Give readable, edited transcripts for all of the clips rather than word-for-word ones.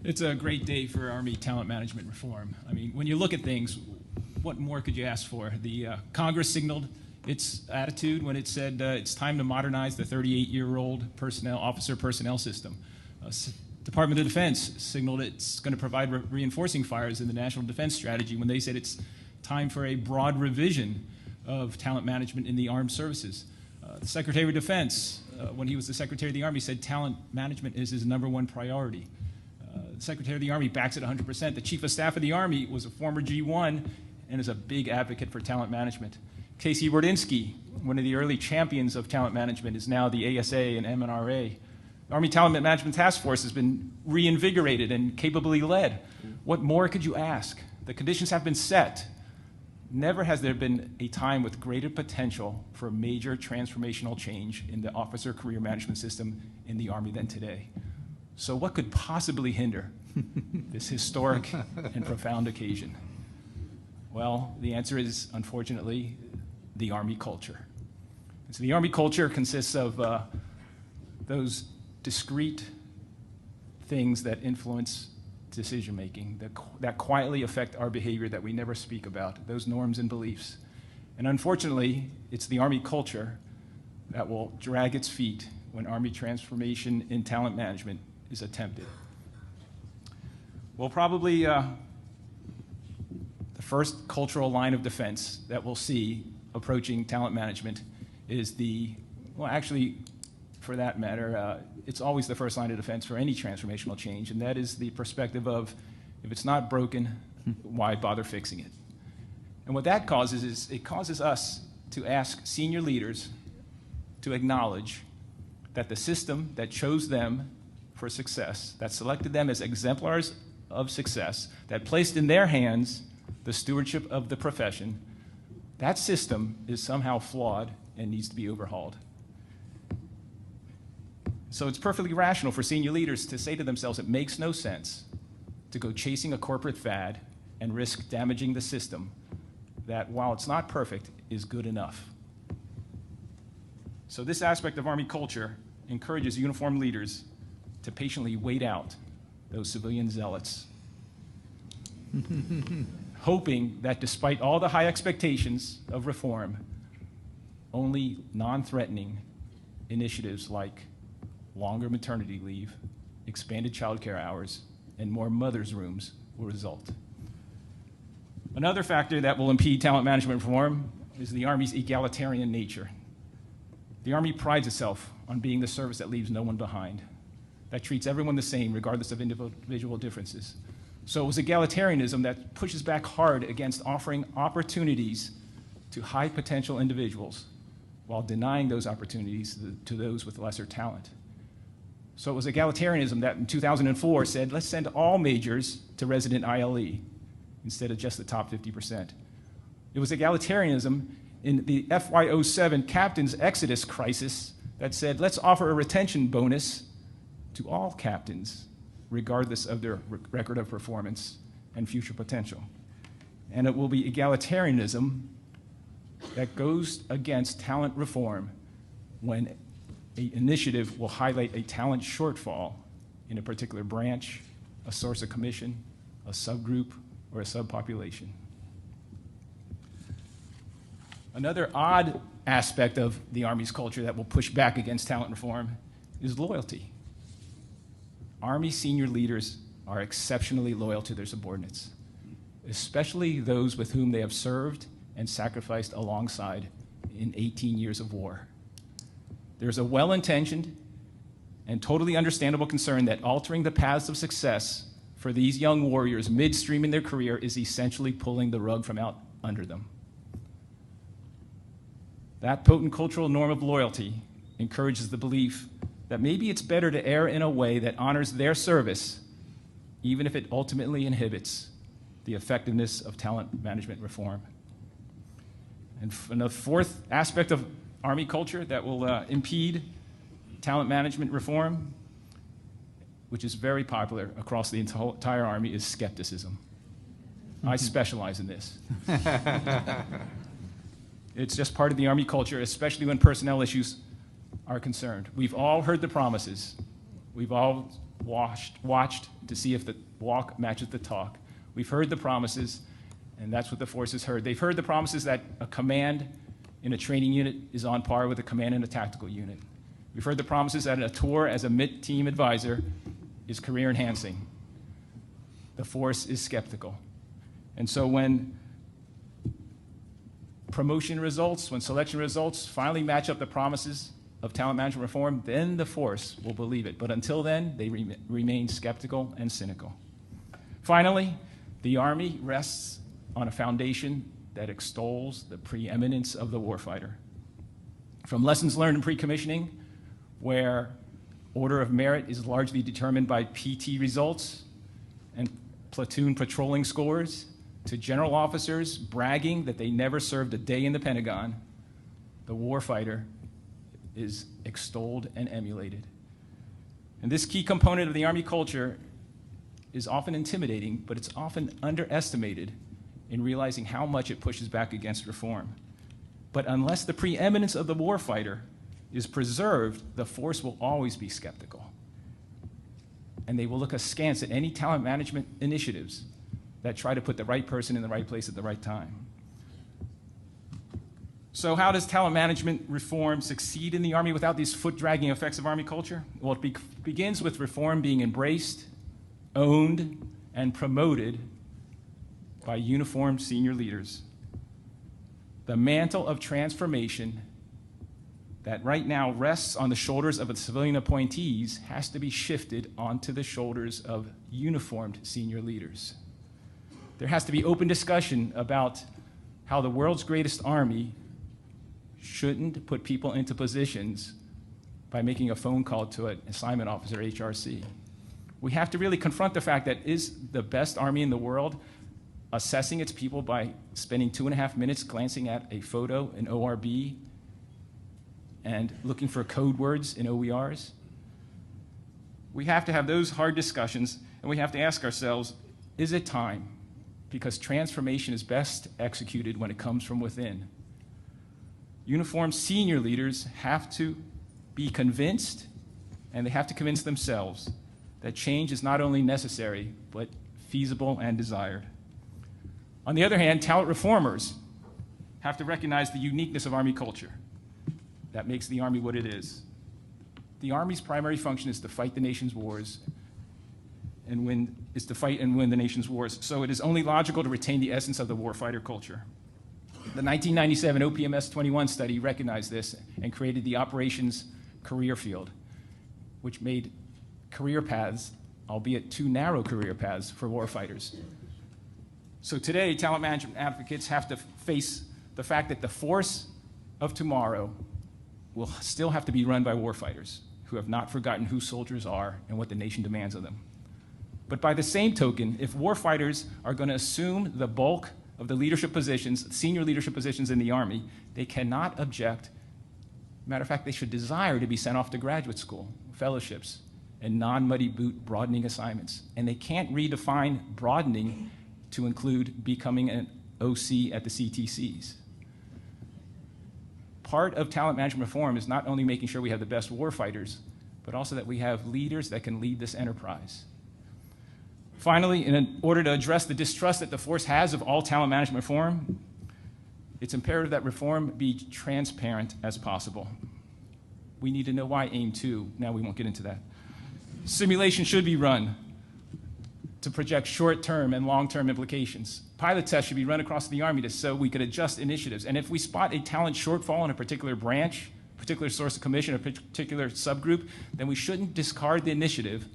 It's a great day for Army talent management reform. I mean, when you look at things, what more could you ask for? The Congress signaled its attitude when it said it's time to modernize the 38-year-old officer personnel system. Department of Defense signaled it's going to provide reinforcing fires in the National Defense Strategy when they said it's time for a broad revision of talent management in the armed services. The Secretary of Defense, when he was the Secretary of the Army, said talent management is his #1 priority. The Secretary of the Army backs it 100%. The Chief of Staff of the Army was a former G1 and is a big advocate for talent management. Casey Bordinsky, one of the early champions of talent management, is now the ASA and MNRA. The Army Talent Management Task Force has been reinvigorated and capably led. What more could you ask? The conditions have been set. Never has there been a time with greater potential for major transformational change in the officer career management system in the Army than today. So what could possibly hinder this historic and profound occasion? Well, the answer is, unfortunately, the Army culture. And so the Army culture consists of those discrete things that influence decision-making, that quietly affect our behavior that we never speak about, those norms and beliefs. And unfortunately, it's the Army culture that will drag its feet when Army transformation in talent management is attempted. Well, probably the first cultural line of defense that we'll see approaching talent management is actually, for that matter, it's always the first line of defense for any transformational change, and that is the perspective of, if it's not broken, why bother fixing it? And what that causes is, it causes us to ask senior leaders to acknowledge that the system that chose them for success, that selected them as exemplars of success, that placed in their hands the stewardship of the profession, that system is somehow flawed and needs to be overhauled. So it's perfectly rational for senior leaders to say to themselves, it makes no sense to go chasing a corporate fad and risk damaging the system that, while it's not perfect, is good enough. So this aspect of Army culture encourages uniformed leaders to patiently wait out those civilian zealots, hoping that despite all the high expectations of reform, only non-threatening initiatives like longer maternity leave, expanded childcare hours, and more mothers' rooms will result. Another factor that will impede talent management reform is the Army's egalitarian nature. The Army prides itself on being the service that leaves no one behind, that treats everyone the same regardless of individual differences. So it was egalitarianism that pushes back hard against offering opportunities to high potential individuals while denying those opportunities to those with lesser talent. So it was egalitarianism that in 2004 said, let's send all majors to resident ILE instead of just the top 50%. It was egalitarianism in the FY07 captain's exodus crisis that said, let's offer a retention bonus to all captains, regardless of their record of performance and future potential. And it will be egalitarianism that goes against talent reform when an initiative will highlight a talent shortfall in a particular branch, a source of commission, a subgroup, or a subpopulation. Another odd aspect of the Army's culture that will push back against talent reform is loyalty. Army senior leaders are exceptionally loyal to their subordinates, especially those with whom they have served and sacrificed alongside in 18 years of war. There's a well-intentioned and totally understandable concern that altering the paths of success for these young warriors midstream in their career is essentially pulling the rug from out under them. That potent cultural norm of loyalty encourages the belief that maybe it's better to err in a way that honors their service, even if it ultimately inhibits the effectiveness of talent management reform. And the fourth aspect of Army culture that will impede talent management reform, which is very popular across the entire Army, is skepticism. I specialize in this. It's just part of the Army culture, especially when personnel issues are concerned. We've all heard the promises. We've all watched to see if the walk matches the talk. We've heard the promises, and that's what the force has heard. They've heard the promises that a command in a training unit is on par with a command in a tactical unit. We've heard the promises that a tour as a mid-team advisor is career enhancing. The force is skeptical. And so when promotion results, when selection results finally match up the promises of talent management reform, then the force will believe it. But until then, they remain skeptical and cynical. Finally, the Army rests on a foundation that extols the preeminence of the warfighter. From lessons learned in pre-commissioning, where order of merit is largely determined by PT results and platoon patrolling scores, to general officers bragging that they never served a day in the Pentagon, the warfighter is extolled and emulated. And this key component of the Army culture is often intimidating, but it's often underestimated in realizing how much it pushes back against reform. But unless the preeminence of the warfighter is preserved, the force will always be skeptical. And they will look askance at any talent management initiatives that try to put the right person in the right place at the right time. So how does talent management reform succeed in the Army without these foot-dragging effects of Army culture? Well, it begins with reform being embraced, owned, and promoted by uniformed senior leaders. The mantle of transformation that right now rests on the shoulders of the civilian appointees has to be shifted onto the shoulders of uniformed senior leaders. There has to be open discussion about how the world's greatest army shouldn't put people into positions by making a phone call to an assignment officer, HRC. We have to really confront the fact that is the best army in the world assessing its people by spending 2.5 minutes glancing at a photo in ORB and looking for code words in OERs? We have to have those hard discussions, and we have to ask ourselves, is it time? Because transformation is best executed when it comes from within. Uniformed senior leaders have to be convinced, and they have to convince themselves, that change is not only necessary, but feasible and desired. On the other hand, talent reformers have to recognize the uniqueness of Army culture that makes the Army what it is. The Army's primary function is to fight the nation's wars to fight and win the nation's wars. So it is only logical to retain the essence of the warfighter culture. The 1997 OPMS 21 study recognized this and created the operations career field, which made career paths, albeit too narrow career paths, for warfighters. So today, talent management advocates have to face the fact that the force of tomorrow will still have to be run by warfighters who have not forgotten who soldiers are and what the nation demands of them. But by the same token, if warfighters are going to assume the bulk of the leadership positions, senior leadership positions in the Army, they cannot object. Matter of fact, they should desire to be sent off to graduate school, fellowships, and non-muddy boot broadening assignments. And they can't redefine broadening to include becoming an OC at the CTCs. Part of talent management reform is not only making sure we have the best warfighters, but also that we have leaders that can lead this enterprise. Finally, in order to address the distrust that the force has of all talent management reform, it's imperative that reform be transparent as possible. We need to know why AIM 2. Now we won't get into that. Simulation should be run to project short-term and long-term implications. Pilot tests should be run across the Army so we could adjust initiatives. And if we spot a talent shortfall in a particular branch, particular source of commission, a particular subgroup, then we shouldn't discard the initiative,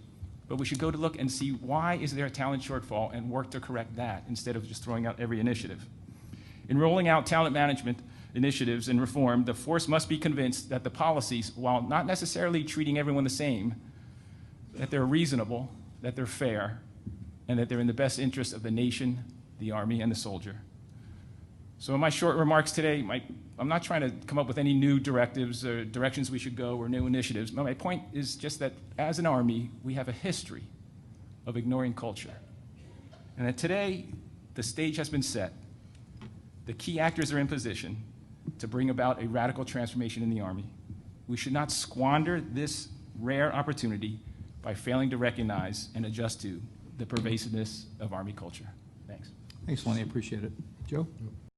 but we should go to look and see why is there a talent shortfall and work to correct that instead of just throwing out every initiative. In rolling out talent management initiatives and reform, the force must be convinced that the policies, while not necessarily treating everyone the same, that they're reasonable, that they're fair, and that they're in the best interest of the nation, the Army, and the soldier. So in my short remarks today, I'm not trying to come up with any new directives or directions we should go or new initiatives. My point is just that as an Army, we have a history of ignoring culture. And that today, the stage has been set. The key actors are in position to bring about a radical transformation in the Army. We should not squander this rare opportunity by failing to recognize and adjust to the pervasiveness of Army culture. Thanks. Thanks, Lenny. I appreciate it. Joe?